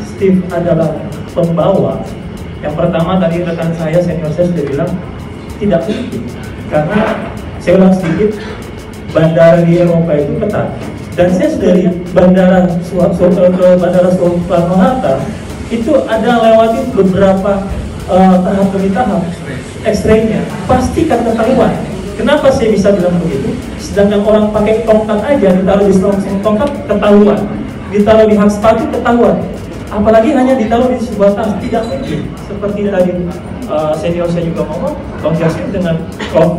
Steve adalah pembawa, yang pertama tadi rekan saya, senior saya sudah bilang tidak mungkin, karena saya ulang sedikit, bandara di Eropa itu ketat, dan saya sudah lihat bandara Soekarno-Hatta itu ada lewati beberapa tahap demi tahap X-ray-nya, pasti kan ketahuan. Kenapa saya bisa bilang begitu? Sedangkan orang pakai tongkat aja, ditaruh di selongsong tongkat ketahuan, ditaruh di hak sepatu ketahuan, apalagi hanya ditaruh di sebuah tas, tidak mungkin. Seperti tadi senior saya juga ngomong, Bang Jasim dengan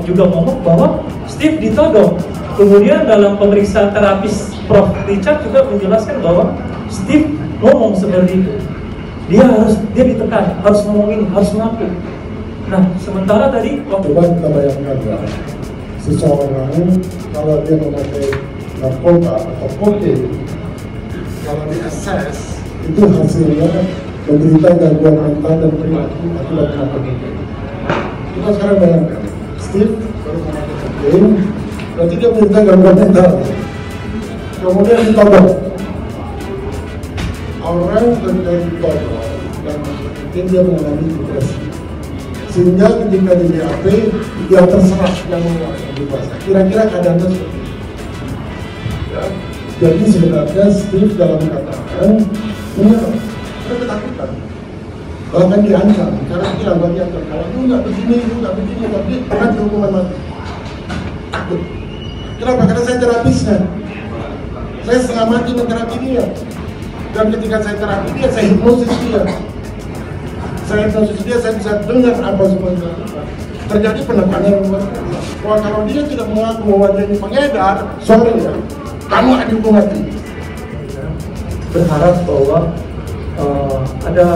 juga ngomong bahwa Steve ditodong. Kemudian dalam pemeriksaan terapis Prof. Richard juga menjelaskan bahwa Steve ngomong seperti itu. Dia ditekan, harus ngomong ini, harus ngaku. Nah, sementara tadi coba kita bayangkan ya, seseorang kalau dia memakai narkoba atau kokain, kalau di-assess itu hasilnya menderita gangguan mental dan perilaku akibat narkoba. Kita sekarang bayangkan, Steve baru memakai kokain, berarti dia menderita gangguan mental. Kemudian ditodong. Orang terkait ditodong dan mungkin dia mengalami depresi. Sehingga ketika di BAP dia terserah yang menguasai dewasa. Kira-kira keadaannya seperti itu. Ya. Jadi sebenarnya Steve dalam katakan menyerah, dia ketakutan, bahkan diancam. Karena bilang bagi diancam, kalau lu nggak begini, tapi akan dihukuman mati. Takut. Kenapa? Karena saya terapisnya. Saya setengah mati menterapi dia. Dan ketika saya terapi dia, saya hipnosis dia. Saya bisa dengar apa semua yang dilakukan. Terjadi penekanan luar biasa. Wah, kalau dia tidak mengaku bahwa dia ini pengedar, sorry ya, kamu akan dihukum mati. Berharap bahwa ada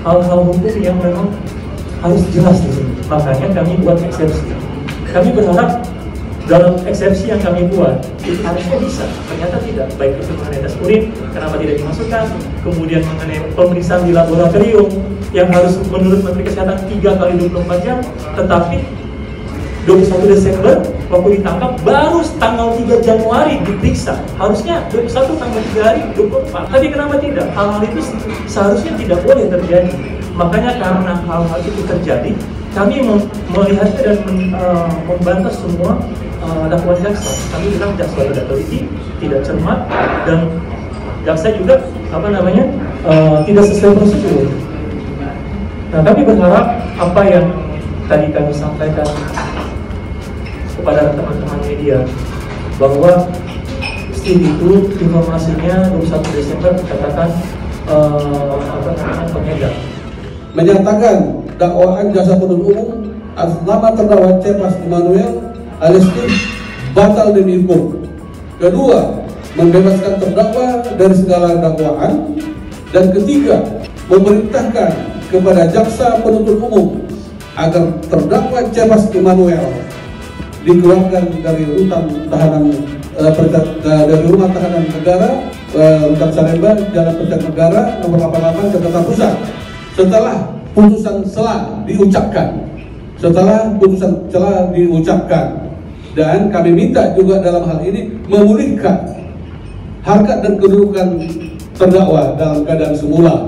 hal-hal hukum yang memang harus jelas di sini. Makanya kami buat eksepsi. Kami berharap dalam eksepsi yang kami buat itu harusnya bisa, ternyata tidak. Baik itu mengenai tes urin, kenapa tidak dimasukkan, kemudian mengenai pemeriksaan di laboratorium yang harus menurut Menteri Kesehatan 3x24 jam, tetapi 21 Desember waktu ditangkap baru tanggal 3 Januari diperiksa, harusnya 21 tanggal 3 hari 24. Tapi kenapa tidak? Hal-hal itu seharusnya tidak boleh terjadi. Makanya karena hal-hal itu terjadi, kami melihatnya dan membantah semua dakwaan jaksa. Kami bilang jaksa tidak teliti, tidak cermat, dan jaksa juga tidak sesuai prosedur. Nah, kami berharap apa yang tadi kami sampaikan kepada teman-teman media bahwa Steve itu informasinya 21 Desember dikatakan pengedar. Menyatakan dakwaan jaksa penuntut umum atas nama terdakwa Cepas Immanuel alias Steve batal demi hukum. Kedua, membebaskan terdakwa dari segala dakwaan. Dan ketiga, memerintahkan kepada jaksa penuntut umum agar terdakwa Cepas Immanuel dikeluarkan dari rutan tahanan dari rumah tahanan negara rutan Salemba, Jalan Pejabat Negara nomor 88 Jakarta Pusat setelah putusan celah diucapkan. Dan kami minta juga dalam hal ini memulihkan harkat dan kedudukan terdakwa dalam keadaan semula.